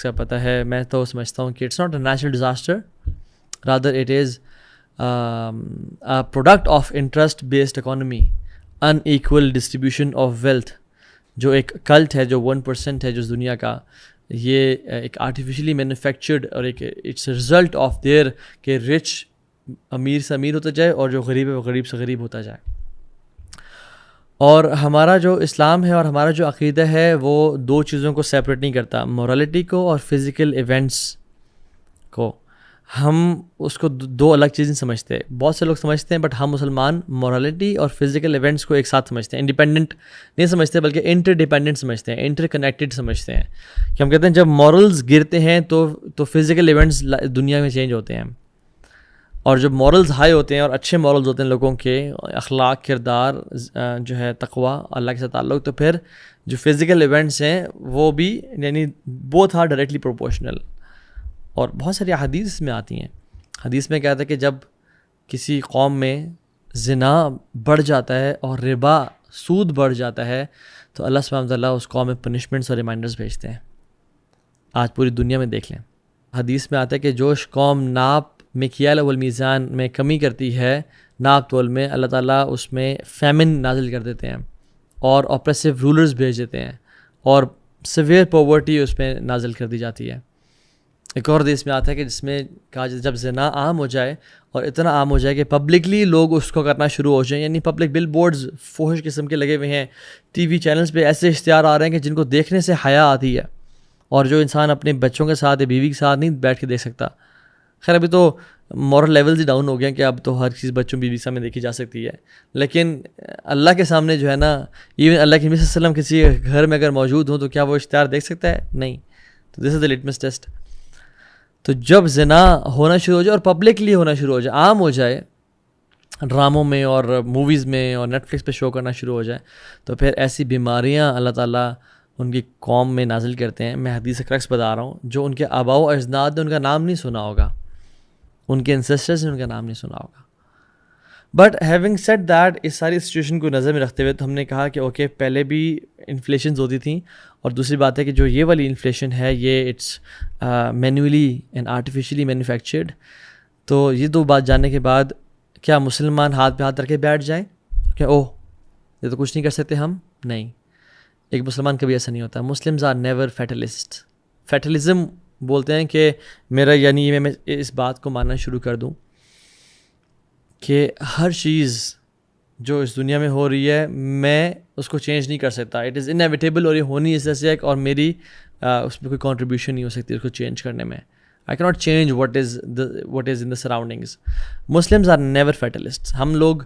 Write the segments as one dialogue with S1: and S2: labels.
S1: کا پتہ ہے، میں تو سمجھتا ہوں کہ it's not a natural disaster, rather it is product of interest based economy, unequal distribution of wealth. جو ایک کلٹ ہے، جو 1% ہے جو دنیا کا، یہ ایک آرٹیفیشلی مینوفیکچرڈ اور ایک اٹس رزلٹ آف دیئر کہ رچ امیر سے امیر ہوتا جائے اور جو غریب ہے وہ غریب سے غریب ہوتا جائے. اور ہمارا جو اسلام ہے اور ہمارا جو عقیدہ ہے وہ دو چیزوں کو سیپریٹ نہیں کرتا، مورالٹی کو اور فزیکل ایونٹس کو. ہم اس کو دو الگ چیزیں سمجھتے ہیں، بہت سے لوگ سمجھتے ہیں، بٹ ہم مسلمان مورالٹی اور فزیکل ایونٹس کو ایک ساتھ سمجھتے ہیں. انڈیپینڈنٹ نہیں سمجھتے بلکہ انٹر ڈیپینڈنٹ سمجھتے ہیں، انٹر کنیکٹڈ سمجھتے ہیں. کہ ہم کہتے ہیں جب مورلز گرتے ہیں تو فزیکل ایونٹس دنیا میں چینج ہوتے ہیں، اور جب مورلز ہائی ہوتے ہیں اور اچھے مورلز ہوتے ہیں لوگوں کے، اخلاق، کردار، جو ہے تقوی، اللہ کے ساتھ تعلق، تو پھر جو فزیکل ایونٹس ہیں وہ بھی یعنی بوتھ آر ڈائریکٹلی پروپورشنل. اور بہت ساری حدیث اس میں آتی ہیں. حدیث میں کہتا ہے کہ جب کسی قوم میں زنا بڑھ جاتا ہے اور ربا، سود بڑھ جاتا ہے، تو اللہ سبحانہ وتعالیٰ اس قوم میں پنشمنٹس اور ریمائنڈرز بھیجتے ہیں. آج پوری دنیا میں دیکھ لیں، حدیث میں آتا ہے کہ جو قوم ناپ مکیال والمیزان میں کمی کرتی ہے، ناپ تول میں، اللہ تعالیٰ اس میں فیمن نازل کر دیتے ہیں اور اوپریسو رولرز بھیج دیتے ہیں اور سیویئر پاورٹی اس میں نازل کر دی جاتی ہے. ایک اور حدیث میں آتا ہے کہ جس میں کہا جاتا ہے جب زنا عام ہو جائے اور اتنا عام ہو جائے کہ پبلکلی لوگ اس کو کرنا شروع ہو جائیں، یعنی پبلک بل بورڈز فحش قسم کے لگے ہوئے ہیں، ٹی وی چینلز پہ ایسے اشتہار آ رہے ہیں کہ جن کو دیکھنے سے حیا آتی ہے، اور جو انسان اپنے بچوں کے ساتھ یا بیوی کے ساتھ نہیں بیٹھ کے دیکھ سکتا. خیر ابھی تو مورل لیولز ہی ڈاؤن ہو گئے ہیں کہ اب تو ہر چیز بچوں بیوی کے سامنے دیکھی جا سکتی ہے، لیکن اللہ کے سامنے جو ہے نا، ایون اللہ کے نبی صلی اللہ علیہ وسلم کسی گھر میں اگر موجود ہوں تو کیا وہ اشتہار دیکھ سکتا ہے؟ نہیں. تو دس از دا لٹمس ٹیسٹ. تو جب زنا ہونا شروع ہو جائے اور پبلکلی ہونا شروع ہو جائے، عام ہو جائے، ڈراموں میں اور موویز میں اور نیٹ فلکس پہ شو کرنا شروع ہو جائے، تو پھر ایسی بیماریاں اللہ تعالیٰ ان کی قوم میں نازل کرتے ہیں. میں حدیث کرکس بتا رہا ہوں، جو ان کے آباء و اجداد نے ان کا نام نہیں سنا ہوگا، ان کے انسسٹرز نے ان کا نام نہیں سنا ہوگا. بٹ ہیونگ سیڈ دیٹ، اس ساری سچویشن کو نظر میں رکھتے ہوئے تو ہم نے کہا کہ اوکے، پہلے بھی انفلیشنز ہوتی تھیں، اور دوسری بات ہے کہ جو یہ والی انفلیشن ہے یہ it's manually and artificially manufactured. تو یہ دو بات جاننے کے بعد کیا مسلمان ہاتھ پہ ہاتھ رکھ کے بیٹھ جائیں کہ اوہ یہ تو کچھ نہیں کر سکتے ہم؟ نہیں، ایک مسلمان کبھی ایسا نہیں ہوتا. Muslims are never fatalist. Fatalism بولتے ہیں کہ میرا یعنی میں اس بات کو ماننا شروع کر دوں کہ ہر چیز جو اس دنیا میں ہو رہی ہے میں اس کو چینج نہیں کر سکتا، اٹ از انیویٹیبل، اور یہ ہونی اس جیسے ہے، اور میری اس میں کوئی کنٹریبیوشن نہیں ہو سکتی اس کو چینج کرنے میں. I can not change what is in the surroundings. Muslims are never fatalist. ہم لوگ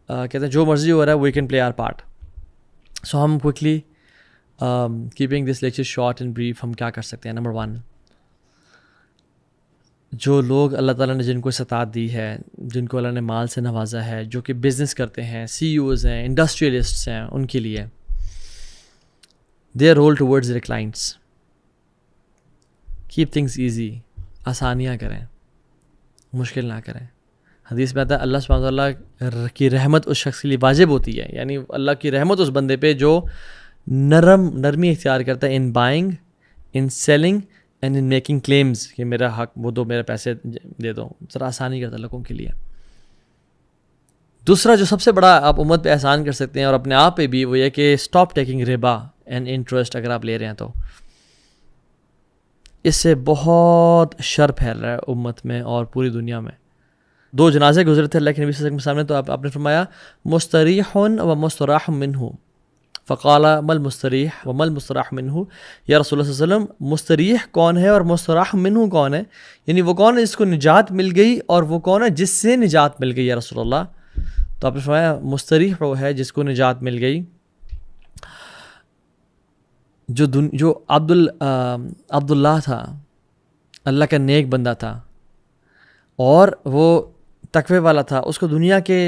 S1: کہتے ہیں جو مرضی ہو رہا ہے we can play our part. So ہم quickly keeping this lecture short and brief, ہم کیا کر سکتے ہیں؟ نمبر 1، جو لوگ اللہ تعالیٰ نے جن کو استطاعت دی ہے، جن کو اللہ نے مال سے نوازا ہے، جو کہ بزنس کرتے ہیں، CEOs ہیں، انڈسٹریلسٹس ہیں، ان کے لیے their role towards their clients، keep things easy، آسانیاں کریں، مشکل نہ کریں. حدیث میں آتا ہے اللہ سبحانہ وتعالیٰ کی رحمت اس شخص کے لیے واجب ہوتی ہے، یعنی اللہ کی رحمت اس بندے پہ جو نرمی اختیار کرتا ہے in buying, in selling and in making claims کہ میرا حق وہ دو، میرے پیسے دے دو. ذرا آسانی کرتا ہے لوگوں کے لیے. دوسرا جو سب سے بڑا آپ امت پہ احسان کر سکتے ہیں اور اپنے آپ پہ بھی، وہ یہ کہ اسٹاپ ٹیکنگ ربا اینڈ انٹرسٹ. اگر آپ لے رہے ہیں تو اس سے بہت شر پھیل رہا ہے امت میں اور پوری دنیا میں. 2 جنازے گزرے تھے اللہ کے نبی صلی اللہ علیہ وسلم کے سامنے، تو آپ نے فرمایا مستریح و مستراح منہ، فقال مل مستریح و مل مستراح منہ. یا رسول اللہ صلی اللہ علیہ وسلم، مستریح کون ہے اور مستراح منہ کون ہے؟ یعنی وہ کون ہے جس کو نجات مل گئی، اور وہ کون ہے جس سے نجات مل گئی یا رسول اللہ؟ تو آپ نے فرمایا مستریح وہ ہے جس کو نجات مل گئی، جو عبداللہ تھا، اللہ کا نیک بندہ تھا اور وہ تقوی والا تھا، اس کو دنیا کے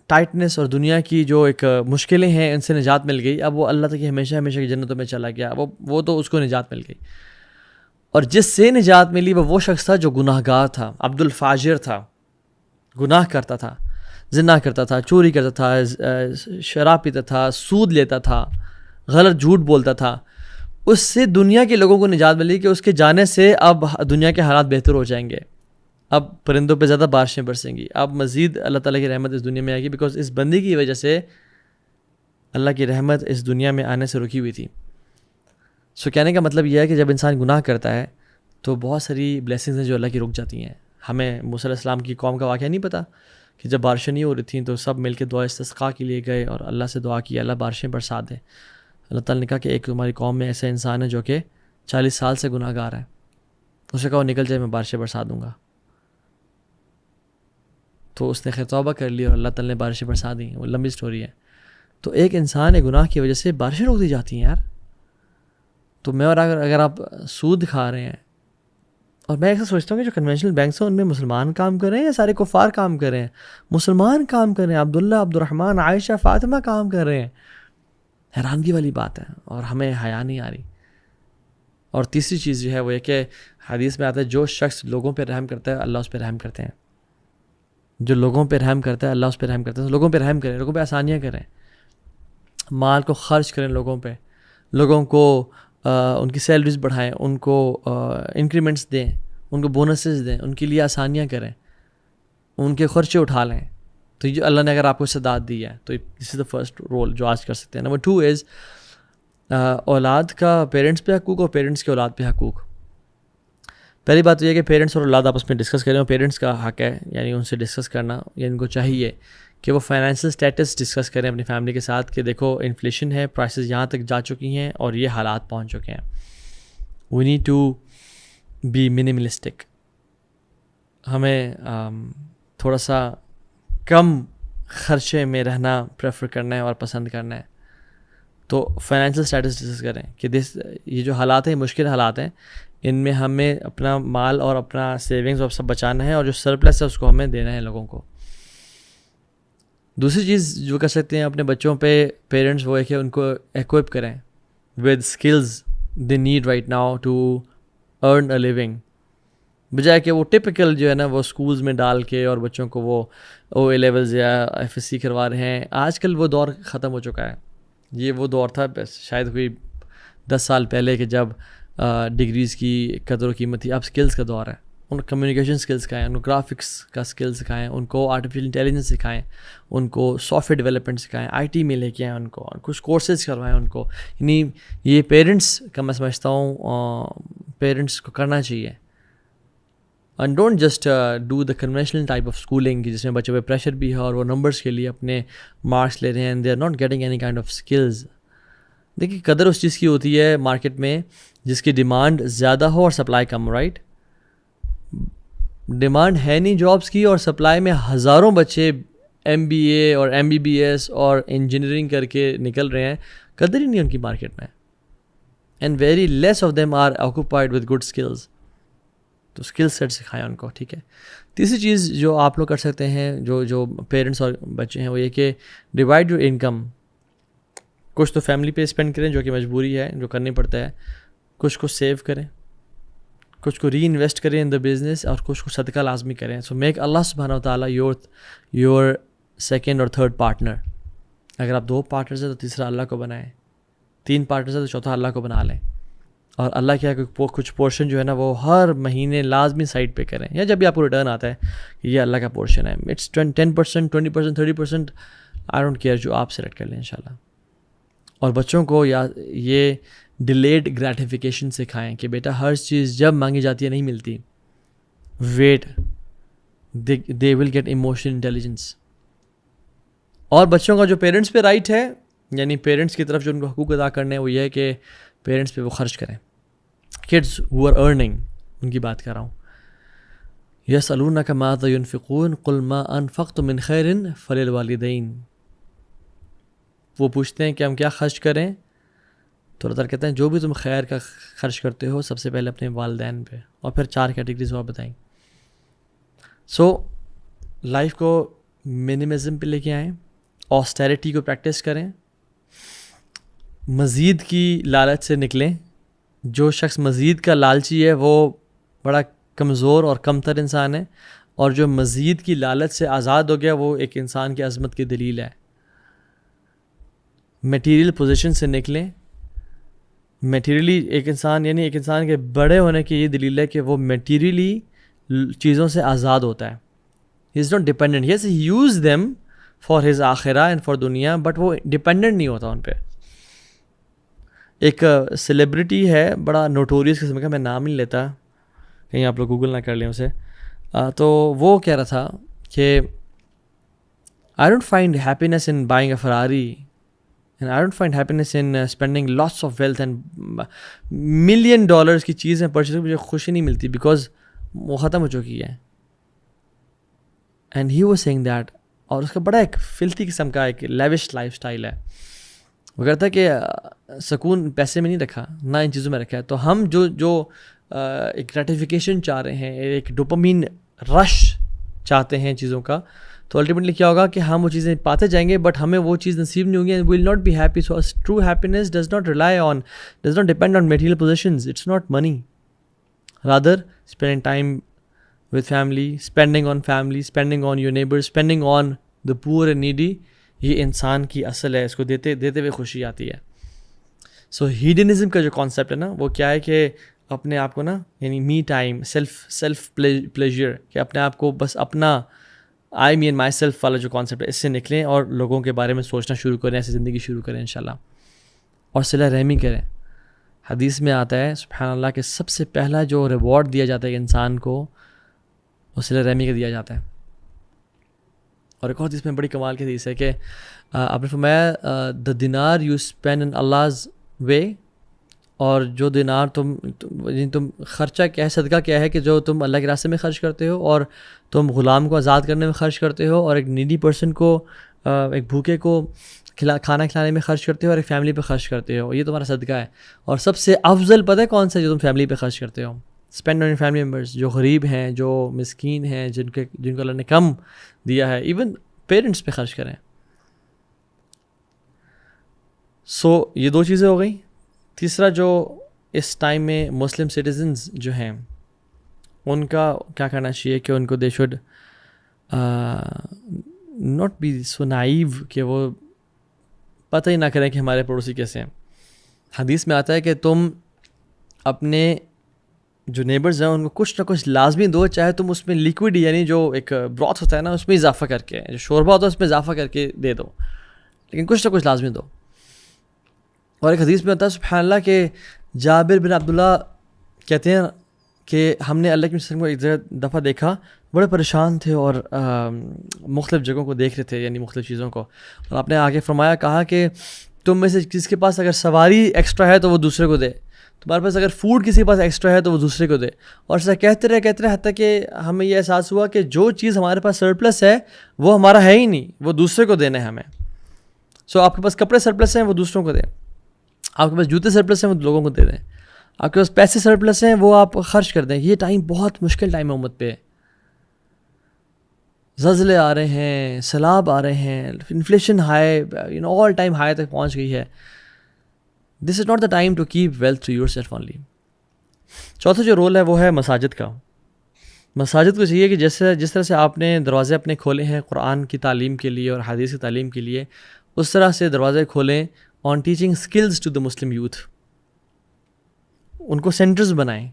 S1: ٹائٹنس اور دنیا کی جو ایک مشکلیں ہیں ان سے نجات مل گئی. اب وہ اللہ تعالیٰ کی ہمیشہ ہمیشہ کی جنتوں میں چلا گیا، وہ تو اس کو نجات مل گئی. اور جس سے نجات ملی وہ شخص تھا جو گناہ گار تھا، عبد الفاجر تھا، گناہ کرتا تھا، زنا کرتا تھا، چوری کرتا تھا، شراب پیتا تھا، سود لیتا تھا، غلط جھوٹ بولتا تھا. اس سے دنیا کے لوگوں کو نجات ملی کہ اس کے جانے سے اب دنیا کے حالات بہتر ہو جائیں گے، اب پرندوں پہ زیادہ بارشیں برسیں گی، اب مزید اللہ تعالیٰ کی رحمت اس دنیا میں آئے گی، بیکاز اس بندی کی وجہ سے اللہ کی رحمت اس دنیا میں آنے سے رکی ہوئی تھی. سو کہنے کا مطلب یہ ہے کہ جب انسان گناہ کرتا ہے تو بہت ساری بلیسنگز ہیں جو اللہ کی رک جاتی ہیں. ہمیں موسیٰ علیہ السلام کی قوم کا واقعہ نہیں پتہ کہ جب بارشیں نہیں ہو رہی تھیں تو سب مل کے دعا استسقاء کے لیے گئے اور اللہ سے دعا کی اللہ بارشیں برسا دے. اللہ تعالیٰ نے کہا کہ ایک تمہاری قوم میں ایسا انسان ہے جو کہ 40 سال سے گناہ گار ہے، اسے کہا وہ نکل جائے، میں بارشیں برسا دوں گا. تو اس نے خیر توبہ کر لی اور اللہ تعالیٰ نے بارشیں برسا دیں. وہ لمبی سٹوری ہے. تو ایک انسان ہے گناہ کی وجہ سے بارشیں روک دی جاتی ہیں یار. تو میں اور اگر آپ سود کھا رہے ہیں، اور میں ایسا سوچتا ہوں کہ جو کنونشنل بینکس ہیں ان میں مسلمان کام کر رہے ہیں یا سارے کفار کام کر رہے ہیں؟ مسلمان کام کر رہے ہیں، عبداللہ، عبد الرحمن، عائشہ، فاطمہ کام کر رہے ہیں. حیرانگی والی بات ہے اور ہمیں حیا نہیں آ رہی. اور تیسری چیز جو ہے وہ یہ کہ حدیث میں آتا ہے جو شخص لوگوں پہ رحم کرتا ہے اللہ اس پہ رحم کرتے ہیں. جو لوگوں پہ رحم کرتا ہے اللہ اس پہ رحم کرتا ہے. لوگوں پہ رحم کریں، لوگوں پہ آسانیاں کریں، مال کو خرچ کریں لوگوں پہ، لوگوں کو ان کی سیلریز بڑھائیں، ان کو انکریمنٹس دیں، ان کو بونسز دیں، ان کے لیے آسانیاں کریں، ان کے خرچے اٹھا لیں. تو یہ اللہ نے اگر آپ کو استعداد دی ہے تو دس از دا فرسٹ رول جو آج کر سکتے ہیں. نمبر 2 از اولاد کا پیرنٹس پہ حقوق اور پیرنٹس کے اولاد پہ حقوق. پہلی بات تو یہ ہے کہ پیرنٹس اور اولاد آپس میں ڈسکس کریں، اور پیرنٹس کا حق ہے یعنی ان سے ڈسکس کرنا، یا ان کو چاہیے کہ وہ فائنینشیل اسٹیٹس ڈسکس کریں اپنی فیملی کے ساتھ کہ دیکھو انفلیشن ہے، پرائسز یہاں تک جا چکی ہیں اور یہ حالات پہنچ چکے ہیں. We need to be minimalistic. ہمیں تھوڑا سا کم خرچے میں رہنا پریفر کرنا ہے اور پسند کرنا ہے. تو فائنینشیل اسٹیٹس ڈسکس کریں کہ یہ جو حالات ہیں مشکل حالات ہیں، ان میں ہمیں اپنا مال اور اپنا سیونگز اور سب بچانا ہے، اور جو سرپلس ہے اس کو ہمیں دینا ہے لوگوں کو. دوسری چیز جو کر سکتے ہیں اپنے بچوں پہ پیرنٹس وہ ہے کہ ان کو ایکوپ کریں with skills they need right now to earn a living, بجائے کہ وہ ٹپکل جو ہے نا وہ اسکولز میں ڈال کے اور بچوں کو وہ او اے لیولز یا ایف ایس سی کروا رہے ہیں. آج کل وہ دور ختم ہو چکا ہے. یہ وہ دور تھا شاید کوئی 10 سال پہلے کہ جب ڈگریز کی قدر و قیمت تھی. اب اسکلز کا دور ہے. ان کو کمیونیکیشن اسکلز سکھائیں، ان کو گرافکس کا اسکلز سکھائیں، ان کو آرٹیفیشل انٹیلیجنس سکھائیں، ان کو سافٹ ویئر ڈیولپمنٹ سکھائیں، آئی ٹی میں لے کے آئیں ان کو، اور کچھ کورسز کروائیں ان کو. یعنی یہ پیرنٹس کا میں سمجھتا ہوں پیرنٹس کو کرنا چاہیے. And don't just do the conventional type of schooling جس میں بچوں پہ پریشر بھی ہے اور وہ نمبرس کے لیے اپنے مارکس لے رہے ہیں and they are not getting any kind of skills. دیکھیے قدر اس چیز کی ہوتی ہے مارکیٹ میں جس کی ڈیمانڈ زیادہ ہو اور سپلائی کم، رائٹ؟ ڈیمانڈ ہے نہیں جابس کی اور سپلائی میں ہزاروں بچے ایم بی اے اور ایم بی بی ایس اور انجینئرنگ کر کے نکل رہے ہیں، قدر ہی نہیں ان کی مارکیٹ میں. And very less of them are occupied with good skills. تو اسکل سیٹ سکھائیں ان کو، ٹھیک ہے. تیسری چیز جو آپ لوگ کر سکتے ہیں جو پیرنٹس اور بچے ہیں وہ یہ کہ ڈیوائڈ یور انکم. کچھ تو فیملی پہ اسپینڈ کریں جو کہ مجبوری ہے، جو کرنی پڑتا ہے، کچھ کو سیو کریں، کچھ کو ری انویسٹ کریں ان دا بزنس، اور کچھ کو صدقہ لازمی کریں. سو میک اللہ سبحانہ و تعالیٰ یور سیکنڈ اور تھرڈ پارٹنر. اگر آپ 2 پارٹنرز ہیں تو تیسرا اللہ کو بنائیں، 3 پارٹنرز ہیں تو چوتھا اللہ کو بنا لیں. اور اللہ کیا کچھ پورشن جو ہے نا وہ ہر مہینے لازمی سائڈ پہ کریں، یا جب بھی آپ کو ریٹرن آتا ہے کہ یہ اللہ کا پورشن ہے. اٹس 10%، 20%، 30%، آئی ڈونٹ کیئر، جو آپ سلیکٹ کر لیں انشاءاللہ. اور بچوں کو یہ ڈیلیڈ گریٹیفیکیشن سکھائیں کہ بیٹا ہر چیز جب مانگی جاتی ہے نہیں ملتی، wait, they will get emotional intelligence. اور بچوں کا جو پیرنٹس پہ رائٹ ہے، یعنی پیرنٹس کی طرف جو ان کو حقوق ادا کرنے ہیں وہ یہ ہے کہ پیرنٹس پہ وہ خرچ کریں. کڈس ہو آر ارننگ ان کی بات کر رہا ہوں. یسألونک ماذا ینفقون قل ما انفقتم من خیر فللوالدین. وہ پوچھتے ہیں کہ ہم کیا خرچ کریں، تو اللہ تعالیٰ کہتے ہیں جو بھی تم خیر کا خرچ کرتے ہو سب سے پہلے اپنے والدین پہ، اور پھر 4 کیٹیگریز اور بتائیں. سو لائف کو منیمزم پہ لے کے آئیں، آسٹیرٹی کو پریکٹس کریں، مزید کی لالچ سے نکلیں. جو شخص مزید کا لالچی ہے وہ بڑا کمزور اور کمتر انسان ہے، اور جو مزید کی لالچ سے آزاد ہو گیا وہ ایک انسان کی عظمت کی دلیل ہے. میٹیریل پوزیشن سے نکلیں، میٹیریلی ایک انسان یعنی ایک انسان کے بڑے ہونے کی یہ دلیل ہے کہ وہ میٹیریلی چیزوں سے آزاد ہوتا ہے. He is not dependent. Yes he use them for his آخرہ اینڈ فار دنیا, بٹ وہ ڈپینڈنٹ نہیں ہوتا ان پہ. ایک سیلیبریٹی ہے بڑا نوٹوریس قسم کا, میں نام نہیں لیتا, کہیں آپ لوگ گوگل نہ کر لیں اسے, تو وہ کہہ رہا تھا کہ I don't find happiness in buying a Ferrari, and I don't find happiness in spending lots of wealth and $1 million کی چیزیں پرچیز مجھے خوشی نہیں ملتی بیکاز وہ ختم ہو چکی ہے. And he was saying that, اور اس کا بڑا ایک فلتھی قسم کا ایک لیوش لائف اسٹائل ہے. وہ کہتا ہے کہ سکون پیسے میں نہیں رکھا, نہ ان چیزوں میں رکھا ہے. تو ہم جو ایک گریٹیفیکیشن چاہ رہے ہیں, ایک ڈوپامین رش چاہتے ہیں چیزوں کا, تو الٹیمیٹلی کیا ہوگا کہ ہم وہ چیزیں پاتے جائیں گے بٹ ہمیں وہ چیز نصیب نہیں ہوں گی, and we will not be happy. So true happiness does not depend on material possessions, it's not money, rather spending time with family, spending on family, spending on your neighbors, spending on the poor and needy. یہ انسان کی اصل ہے, اس کو دیتے ہوئے خوشی آتی ہے. سو ہیڈنزم کا جو کانسیپٹ ہے نا, وہ کیا ہے کہ اپنے آپ کو نا, یعنی می ٹائم, سیلف پلیجر, کہ اپنے آپ کو بس اپنا آئی می اینڈ مائی سیلف والا جو کانسیپٹ ہے اس سے نکلیں اور لوگوں کے بارے میں سوچنا شروع کریں, ایسی زندگی شروع کریں انشاءاللہ, اور صلہ رحمی کریں. حدیث میں آتا ہے سبحان اللہ کہ سب سے پہلا جو ریوارڈ دیا جاتا ہے انسان کو وہ صلہ رحمی کا دیا جاتا ہے. اور ایک اور حدیث میں بڑی کمال کی حدیث ہے کہ آپ نے فرمایا دا دینار یو اسپینڈ ان اللہز وے, اور جو دینار تم خرچہ کیا ہے, صدقہ کیا ہے کہ جو تم اللہ کے راستے میں خرچ کرتے ہو, اور تم غلام کو آزاد کرنے میں خرچ کرتے ہو, اور ایک نیڈی پرسن کو, ایک بھوکے کو کھانا کھلانے میں خرچ کرتے ہو, اور ایک فیملی پہ خرچ کرتے ہو, یہ تمہارا صدقہ ہے. اور سب سے افضل پتہ ہے کون سا, جو تم فیملی پہ خرچ کرتے ہو, اسپینڈ آن فیملی ممبرس, جو غریب ہیں, جو مسکین ہیں, جن کو اللہ نے کم دیا ہے, ایون پیرنٹس پہ خرچ کریں. سو یہ دو چیزیں ہو گئیں. تیسرا جو اس ٹائم میں مسلم سٹیزنز جو ہیں ان کا کیا کرنا چاہیے کہ ان کو they should not be so naive کہ وہ پتہ ہی نہ کریں کہ ہمارے پڑوسی کیسے ہیں. حدیث میں آتا ہے کہ تم اپنے جو نیبرز ہیں ان کو کچھ نہ کچھ لازمی دو, چاہے تم اس میں لیکوڈ یعنی جو ایک براث ہوتا ہے نا اس میں اضافہ کر کے, جو شوربہ ہوتا ہے اس میں اضافہ کر کے دے دو, لیکن کچھ نہ کچھ لازمی دو. اور ایک حدیث میں ہوتا ہے سبحان اللہ کہ جابر بن عبداللہ کہتے ہیں کہ ہم نے اللہ کے وسلم کو ایک دفعہ دیکھا, بڑے پریشان تھے اور مختلف جگہوں کو دیکھ رہے تھے, یعنی مختلف چیزوں کو, اور آپ نے آگے فرمایا کہا کہ تم میں سے کس کے پاس اگر سواری ایکسٹرا ہے تو وہ دوسرے کو دے, تمہارے پاس اگر فوڈ کسی کے پاس ایکسٹرا ہے تو وہ دوسرے کو دے. اور ایسا کہتے رہے حتیٰ کہ ہمیں یہ احساس ہوا کہ جو چیز ہمارے پاس سرپلس ہے وہ ہمارا ہے ہی نہیں, وہ دوسرے کو دینا ہے ہمیں. سو آپ کے پاس کپڑے سرپلس ہیں وہ دوسروں کو دیں, آپ کے پاس جوتے سرپلس ہیں وہ لوگوں کو دے دیں, آپ کے پاس پیسے سرپلس ہیں وہ آپ خرچ کر دیں. یہ ٹائم بہت مشکل ٹائم ہے امت پہ, زلزلے آ رہے ہیں, سیلاب آ رہے ہیں, inflation high, all time high تک پہنچ گئی ہے. This is not the time to keep wealth to yourself only. چوتھا جو رول ہے وہ ہے مساجد کا. مساجد کو چاہیے کہ جس طرح سے آپ نے دروازے اپنے کھولے ہیں قرآن کی تعلیم کے لیے اور حدیث کی تعلیم کے لیے, اس طرح سے دروازے کھولیں on teaching skills to the Muslim youth. ان کو سینٹرز بنائیں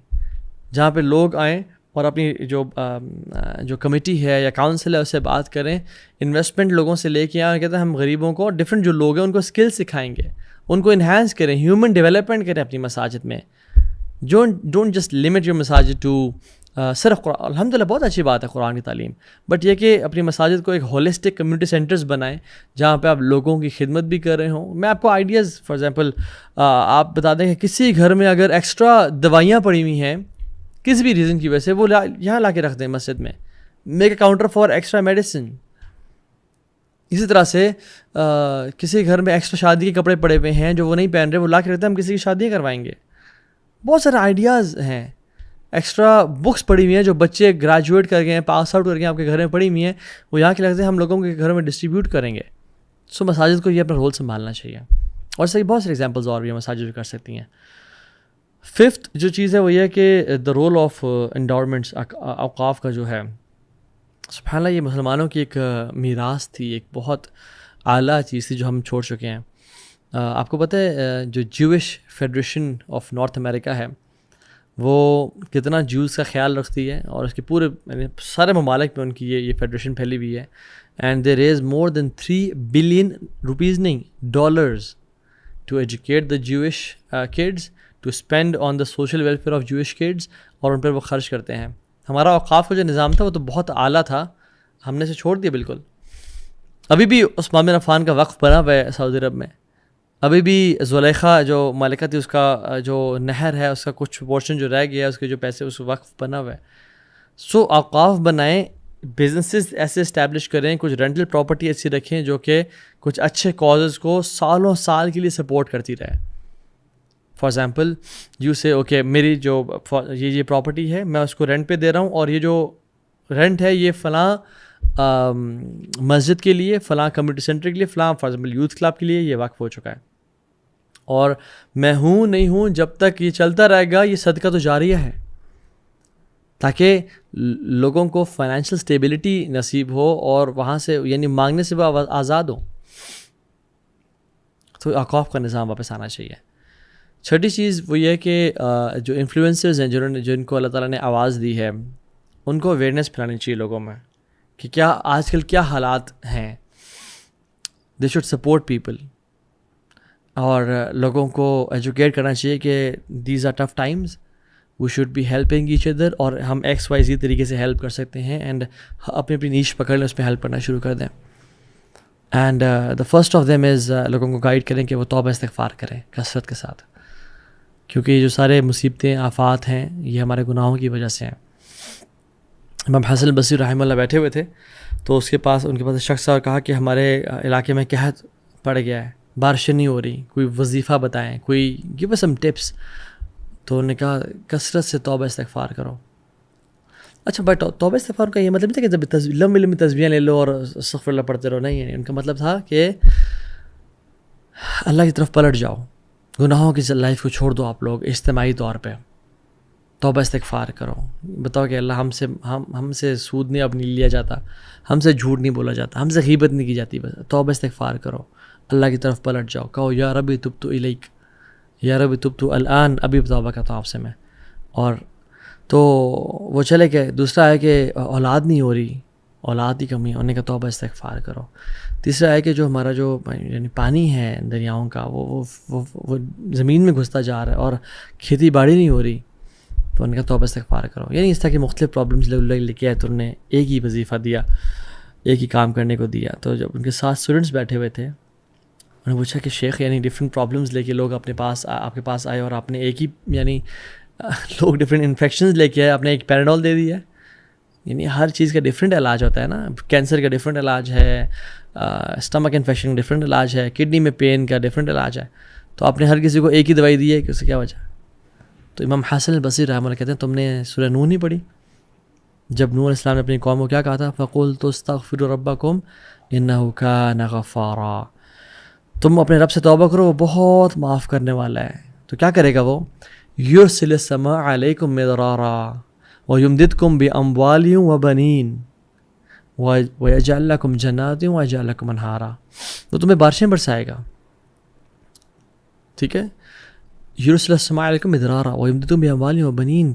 S1: جہاں پہ لوگ آئیں اور اپنی جو کمیٹی ہے یا کاؤنسل ہے اس سے بات کریں, انویسٹمنٹ لوگوں سے لے کے آئیں, اور کہتے ہیں ہم غریبوں کو ڈفرینٹ جو لوگ ہیں ان کو اسکل سکھائیں گے, ان کو انہینس کریں, ہیومن ڈیولپمنٹ کریں اپنی مساجد میں. ڈونٹ جسٹ لمٹ یور مساجد ٹو صرف قرآن. الحمدللہ بہت اچھی بات ہے قرآن کی تعلیم, بٹ یہ کہ اپنی مساجد کو ایک ہولسٹک کمیونٹی سینٹرز بنائیں جہاں پہ آپ لوگوں کی خدمت بھی کر رہے ہوں. میں آپ کو آئیڈیاز فار ایگزامپل آپ بتا دیں کہ کسی گھر میں اگر ایکسٹرا دوائیاں پڑی ہوئی ہیں کسی بھی ریزن کی وجہ سے, وہ یہاں لا کے رکھ دیں مسجد میں, make a counter for extra medicine. اسی طرح سے کسی گھر میں ایکسٹرا شادی کے کپڑے پڑے ہوئے ہیں جو وہ نہیں پہن رہے, وہ لا کے رکھتے ہیں, ہم کسی کی شادیاں کروائیں گے. بہت سارے آئیڈیاز ہیں. ایکسٹرا بکس پڑی ہوئی ہیں جو بچے گریجویٹ کر گئے ہیں, پاس آؤٹ کر گئے ہیں, آپ کے گھر میں پڑی ہوئی ہیں, وہ یہاں کے لگتے ہیں ہم لوگوں کے گھروں میں ڈسٹریبیوٹ کریں گے. سو مساجد کو یہ اپنا رول سنبھالنا چاہیے, اور صحیح بہت سارے ایگزامپلز اور بھی ہیں مساجد کر سکتی ہیں. ففتھ جو چیز ہے وہ یہ ہے کہ دا رول آف انڈاورمنٹس, اوقاف کا جو ہے, سبحان اللہ یہ مسلمانوں کی ایک میراث تھی, ایک بہت اعلیٰ چیز تھی جو ہم چھوڑ چکے ہیں. آپ کو پتہ ہے جو جوش فیڈریشن آف نارتھ امریکہ ہے وہ کتنا جوز کا خیال رکھتی ہے، اور اس کے پورے یعنی سارے ممالک میں ان کی یہ فیڈریشن پھیلی ہوئی ہے. And they raise more than 3 billion rupees نہیں dollars to educate the Jewish kids, to spend on the social welfare of Jewish kids, اور ان پر وہ خرچ کرتے ہیں. ہمارا اوقاف کا جو نظام تھا وہ تو بہت اعلیٰ تھا، ہم نے اسے چھوڑ دیا بالکل. ابھی بھی عثمان بن عفان کا وقف بنا ہوا ہے سعودی عرب میں، ابھی بھی زلیخا جو ملکہ تھی اس کا جو نہر ہے اس کا کچھ پورشن جو رہ گیا ہے اس کے جو پیسے اس وقف بنا ہوا ہے. سو اوقاف بنائیں، بزنسز ایسے اسٹیبلش کریں، کچھ رینٹل پراپرٹی ایسی رکھیں جو کہ کچھ اچھے کازز کو سالوں سال کے لیے سپورٹ کرتی رہے. فار ایگزامپل یو سے اوکے میری جو یہ پراپرٹی ہے میں اس کو رینٹ پہ دے رہا ہوں، اور یہ جو رینٹ ہے یہ فلاں مسجد کے لیے، فلاں کمیونٹی سینٹر کے لیے، فلاں فار ایگزامپل یوتھ کلب کے لیے یہ وقف ہو چکا ہے، اور میں ہوں نہیں ہوں جب تک یہ چلتا رہے گا، یہ صدقہ تو جاریہ ہے، تاکہ لوگوں کو فائنینشیل اسٹیبلٹی نصیب ہو اور وہاں سے یعنی مانگنے سے وہ آزاد ہوں. تو اوقاف کا نظام واپس آنا چاہیے. چھٹی چیز وہ یہ ہے کہ جو انفلوئنسرز ہیں جن کو اللہ تعالیٰ نے آواز دی ہے ان کو اویئرنیس پھیلانی چاہیے لوگوں میں کہ کیا آج کل کیا حالات ہیں. دے شوڈ سپورٹ پیپل، اور لوگوں کو ایجوکیٹ کرنا چاہیے کہ these are tough times, we should be helping each other, اور ہم XYZ طریقے سے ہیلپ کر سکتے ہیں، اینڈ اپنی اپنی نیش پکڑ لیں، اس پہ ہیلپ کرنا شروع کر دیں. And the first of them is لوگوں کو گائیڈ کریں کہ وہ توبہ استغفار کریں کثرت کے ساتھ، کیونکہ یہ جو سارے مصیبتیں آفات ہیں یہ ہمارے گناہوں کی وجہ سے ہیں. امام حسن البصری رحمہ اللہ بیٹھے ہوئے تھے تو ان کے پاس ایک شخص اور کہا کہ ہمارے علاقے میں قحط پڑ گیا ہے، بارشیں نہیں ہو رہی، کوئی وظیفہ بتائیں، کوئی گیو اس سم ٹپس. تو انہوں نے کہا کثرت سے توبہ استغفار کرو. اچھا بٹ توبہ استغفار کا یہ مطلب نہیں تھا کہ جب لمبی لمبی تسبیحیں لے لو اور استغفر اللہ پڑھتے رہو، نہیں. ان کا مطلب تھا کہ اللہ کی طرف پلٹ جاؤ، گناہوں کی لائف کو چھوڑ دو، آپ لوگ اجتماعی طور پہ توبہ استغفار کرو. بتاؤ کہ اللہ ہم سے سود نہیں اب نہیں لیا جاتا، ہم سے جھوٹ نہیں بولا جاتا، ہم سے غیبت نہیں کی جاتی، بس توبہ استغفار کرو، اللہ کی طرف پلٹ جاؤ، کہو یا ربی تبت الیک، یا ربی تبت الان، ابھی توبہ کرتا ہوں آپ سے میں. اور تو وہ چلے گئے. دوسرا ہے کہ اولاد نہیں ہو رہی، اولاد کی کمی، انہوں نے کہا توبہ استغفار کرو. تیسرا ہے کہ جو ہمارا جو یعنی پانی ہے دریاؤں کا وہ زمین میں گھستا جا رہا ہے اور کھیتی باڑی نہیں ہو رہی، تو ان کا توبہ استغفار کرو. یعنی اس طرح کے مختلف پرابلمس لے کے آئے تو انہوں نے ایک ہی وظیفہ دیا، ایک ہی کام کرنے کو دیا. تو جب ان کے ساتھ اسٹوڈنٹس بیٹھے ہوئے تھے انہوں نے پوچھا کہ شیخ یعنی ڈفرینٹ پرابلمس لے کے لوگ آپ کے پاس آئے اور آپ نے ایک ہی یعنی لوگ ڈفرینٹ انفیکشنز لے کے آئے، آپ نے ایک پیراڈول دے دیا ہے. یعنی ہر چیز کا ڈفرینٹ علاج ہوتا ہے نا، کینسر کا ڈفرینٹ علاج ہے، اسٹمک انفیکشن کا ڈفرینٹ علاج ہے، کڈنی میں پین کا ڈفرینٹ علاج ہے، تو آپ نے ہر کسی کو ایک ہی دوائی دی ہے کہ اس سے کیا وجہ؟ تو امام حسن البصری رحمہ اللہ کہتے ہیں تم نے سورہ نوح نہیں پڑھی؟ جب نوح علیہ السلام نے اپنی قوم کو کیا کہا تھا؟ فَقُلْتُ اسْتَغْفِرُوا رَبَّكُمْ إِنَّهُ كَانَ غَفَّارًا، تم اپنے رب سے توبہ کرو، وہ بہت معاف کرنے والا ہے. تو کیا کرے گا وہ؟ يُرْسِلِ السَّمَاءَ عَلَيْكُمْ مِدْرَارًا وَيُمْدِدْكُمْ بِأَمْوَالٍ وَبَنِينَ وَيَجْعَلْ لَكُمْ جَنَّاتٍ وَيَجْعَلْ لَكُمْ أَنْهَارًا، وہ تمہیں بارشیں برسائے گا. ٹھیک ہے، یرسل السماء علیکم مدرارا ویمددکم باموال وبنین،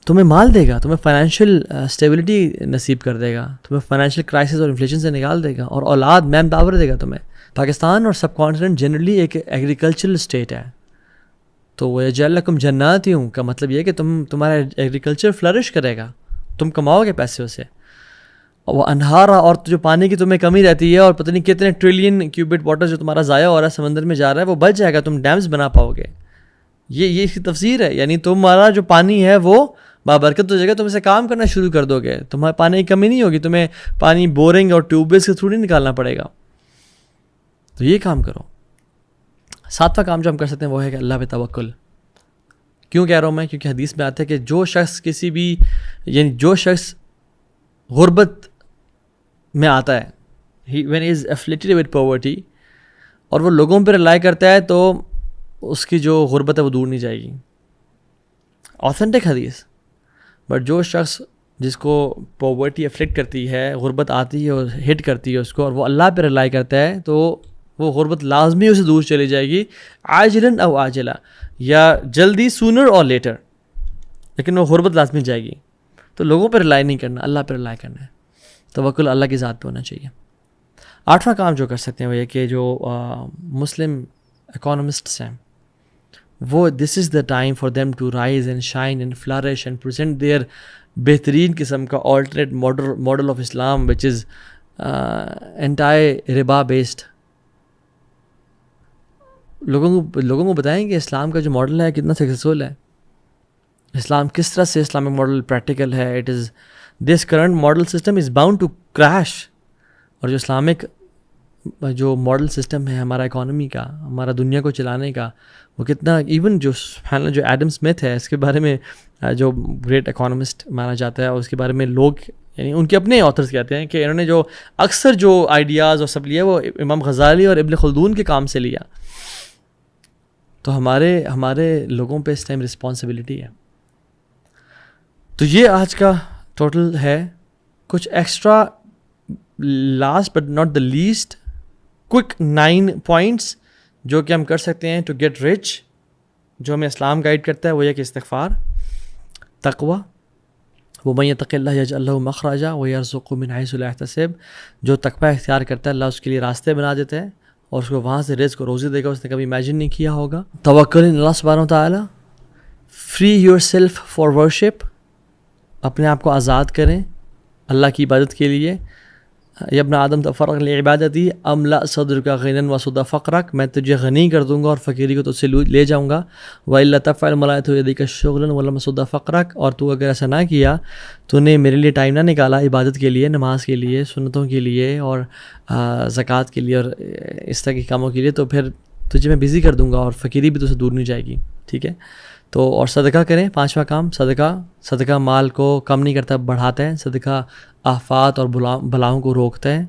S1: تمہیں مال دے گا، تمہیں فائنینشیل اسٹیبلٹی نصیب کر دے گا، تمہیں فائنینشیل کرائسس اور انفلیشن سے نکال دے گا، اور اولاد مین پاور دے گا تمہیں. پاکستان اور سب کانٹیننٹ جنرلی ایک ایگریکلچرل اسٹیٹ ہے، تو وَيَجْعَلْ لَكُمْ جَنَّاتٍ کا مطلب یہ ہے کہ تمہارا ایگریکلچر فلرش کرے گا، تم کماؤ گے پیسے اسے. وہ انہارا، اور جو پانی کی تمہیں کمی رہتی ہے اور پتہ نہیں کتنے ٹریلین کیوبٹ واٹر جو تمہارا ضائع ہو رہا ہے سمندر میں جا رہا ہے وہ بچ جائے گا، تم ڈیمز بنا پاؤ گے. یہ اس کی تفسیر ہے. یعنی تمہارا جو پانی ہے وہ بابرکت ہو جائے گا، تم اسے کام کرنا شروع کر دو گے، تمہارے پانی کی کمی نہیں ہوگی، تمہیں پانی بورنگ اور ٹیوب ویلز کے تھرو نہیں نکالنا پڑے گا. تو یہ کام کرو. ساتواں کام جو ہم کر سکتے ہیں وہ ہے کہ اللہ پہ توکل. کیوں کہہ رہا ہوں میں؟ کیونکہ حدیث میں آتا ہے کہ جو شخص غربت میں آتا ہے، when he is afflicted with poverty، اور وہ لوگوں پہ رلائی کرتا ہے تو اس کی جو غربت ہے وہ دور نہیں جائے گی. آتھینٹک حدیث. بٹ جو شخص جس کو پاورٹی افلیکٹ کرتی ہے، غربت آتی ہے اور ہٹ کرتی ہے اس کو، اور وہ اللہ پہ رلائی کرتا ہے، تو وہ غربت لازمی اسے دور چلی جائے گی، عاجلاً او عاجلا، یا جلدی سونر اور لیٹر، لیکن وہ غربت لازمی جائے گی. تو لوگوں پہ رلائی نہیں کرنا، اللہ پہ رلائی کرنا ہے، توکل اللہ کی ذات پہ ہونا چاہیے. 8واں کام جو کر سکتے ہیں وہ یہ کہ جو مسلم اکانومسٹس ہیں وہ this is the time for them to rise and shine and flourish and present their بہترین قسم کا alternate model of Islam which is anti riba based. لوگوں کو بتائیں کہ اسلام کا جو ماڈل ہے کتنا سکسیزفل ہے، اسلام کس طرح سے اسلامک ماڈل پریکٹیکل ہے. It is this current model system is bound to crash. اور جو اسلامک جو ماڈل سسٹم ہے ہمارا اکانومی کا، ہمارا دنیا کو چلانے کا، وہ کتنا ایون جو ایڈم اسمتھ ہے اس کے بارے میں جو گریٹ اکانومسٹ مانا جاتا ہے، اور اس کے بارے میں لوگ یعنی ان کے اپنے آتھرز کہتے ہیں کہ انہوں نے جو اکثر جو آئیڈیاز اور سب لیا وہ امام غزالی اور ابن خلدون کے کام سے لیا. تو ہمارے لوگوں پہ اس ٹائم رسپانسبلٹی ہے. تو یہ آج کا ٹوٹل ہے. کچھ extra last but not the least quick 9 points جو کہ ہم کر سکتے ہیں ٹو گیٹ رچ، جو ہمیں اسلام گائیڈ کرتا ہے. وہ یہ کہ استغفار، تقوی، وَمَن يَتَّقِ اللَّهَ يَجْعَل لَّهُ مَخْرَجًا وَيَرْزُقْهُ مِنْ حَيْثُ لَا يَحْتَسِبْ. جو تقوی اختیار کرتا ہے اللہ اس کے لیے راستے بنا دیتا ہے اور اس کو وہاں سے رزق و روزی دے گا اس نے کبھی امیجن نہیں کیا ہوگا. توکل اللہ سبحانہ وتعالی. Free yourself for worship, اپنے آپ کو آزاد کریں اللہ کی عبادت کے لیے. یا ابن آدم تفرغ لعبادتی املا صدرک غنی وسد فقرک، میں تجھے غنی کر دوں گا اور فقیری کو تجھ سے لے جاؤں گا. وَإِلَّا تَفْعَلْ مَلَائِكَ يَدِكَ شُغْلًا وَلَمْ يَسُدَّ فَقْرَكَ، اور تو اگر ایسا نہ کیا، تو نے میرے لیے ٹائم نہ نکالا عبادت کے لیے، نماز کے لیے، سنتوں کے لیے اور زکوٰۃ کے لیے اور اس طرح کے کاموں کے لیے، تو پھر تجھے میں بزی کر دوں گا اور فقیری بھی تجھ سے دور نہیں جائے گی. ٹھیک ہے. تو اور صدقہ کریں. 5واں کام صدقہ مال کو کم نہیں کرتا، بڑھاتا ہے. صدقہ آفات اور بلاؤں کو روکتا ہے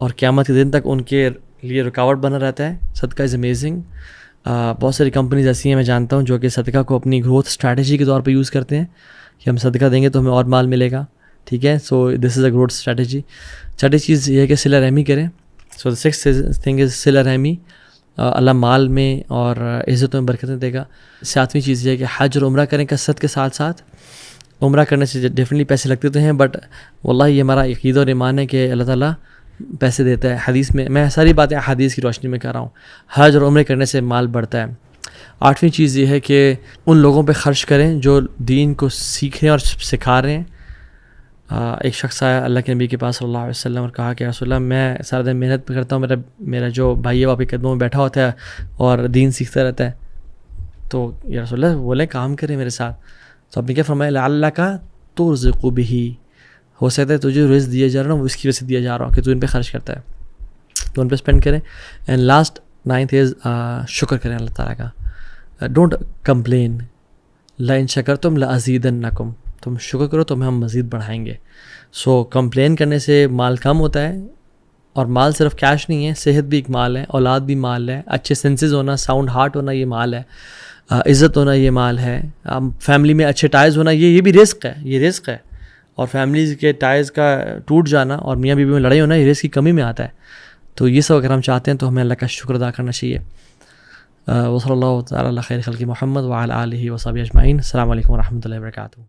S1: اور قیامت کے دن تک ان کے لیے رکاوٹ بنا رہتا ہے. صدقہ از امیزنگ. بہت ساری کمپنیز ایسی ہیں میں جانتا ہوں جو کہ صدقہ کو اپنی گروتھ اسٹریٹجی کے طور پہ یوز کرتے ہیں کہ ہم صدقہ دیں گے تو ہمیں اور مال ملے گا. ٹھیک ہے. سو دس از اے گروتھ اسٹریٹجی. 6 چیز یہ ہے کہ صلہ رحمی کریں. سو 6th تھنگ از صلہ رحمی. اللہ مال میں اور عزتوں میں برکتیں دے گا. 7ویں چیز یہ ہے کہ حج اور عمرہ کریں کثرت کے ساتھ ساتھ. عمرہ کرنے سے ڈیفینیٹلی پیسے لگتے تو ہیں، بٹ واللہ یہ ہمارا عقیدہ اور ایمان ہے کہ اللہ تعالیٰ پیسے دیتا ہے. حدیث میں ساری باتیں حدیث کی روشنی میں کر رہا ہوں. حج اور عمرے کرنے سے مال بڑھتا ہے. 8ویں چیز یہ ہے کہ ان لوگوں پہ خرچ کریں جو دین کو سیکھ رہے ہیں اور سکھا رہے ہیں. ایک شخص آیا اللہ کے نبی کے پاس صلی اللہ علیہ وسلم اور کہا کہ رسول اللہ میں سارا دن محنت پہ کرتا ہوں، میرا جو بھائی ہے وہ آپ کے قدموں میں بیٹھا ہوتا ہے اور دین سیکھتا رہتا ہے. تو یا رسول اللہ بولے کام کریں میرے ساتھ. تو آپ نے کیا فرمایا؟ لعلک ترزق بہ، ہو سکتا ہے تجھے رزق دیا جا رہا ہوں وہ اس کی وجہ سے دیا جا رہا ہوں کہ تو ان پہ خرچ کرتا ہے، تو ان پہ اسپینڈ کریں. اینڈ لاسٹ 9th از شکر کریں اللہ تعالیٰ کا. Don't complain. لئن شکرتم لازیدنکم، تم شکر کرو تو ہم مزید بڑھائیں گے. سو کمپلین کرنے سے مال کم ہوتا ہے، اور مال صرف کیش نہیں ہے، صحت بھی ایک مال ہے، اولاد بھی مال ہے، اچھے سینسز ہونا، ساؤنڈ ہارٹ ہونا یہ مال ہے، عزت ہونا یہ مال ہے، فیملی میں اچھے ٹائز ہونا یہ بھی رزق ہے. یہ رزق ہے. اور فیملیز کے ٹائز کا ٹوٹ جانا اور میاں بیوی میں لڑائی ہونا یہ رزق کی کمی میں آتا ہے. تو یہ سب اگر ہم چاہتے ہیں تو ہمیں اللہ کا شکر ادا کرنا چاہیے. وصلی اللہ تعالیٰ علی خیر خلق محمد وعلی آلہ وصحبہ اجمعین. السلام علیکم ورحمۃ اللہ وبرکاتہ.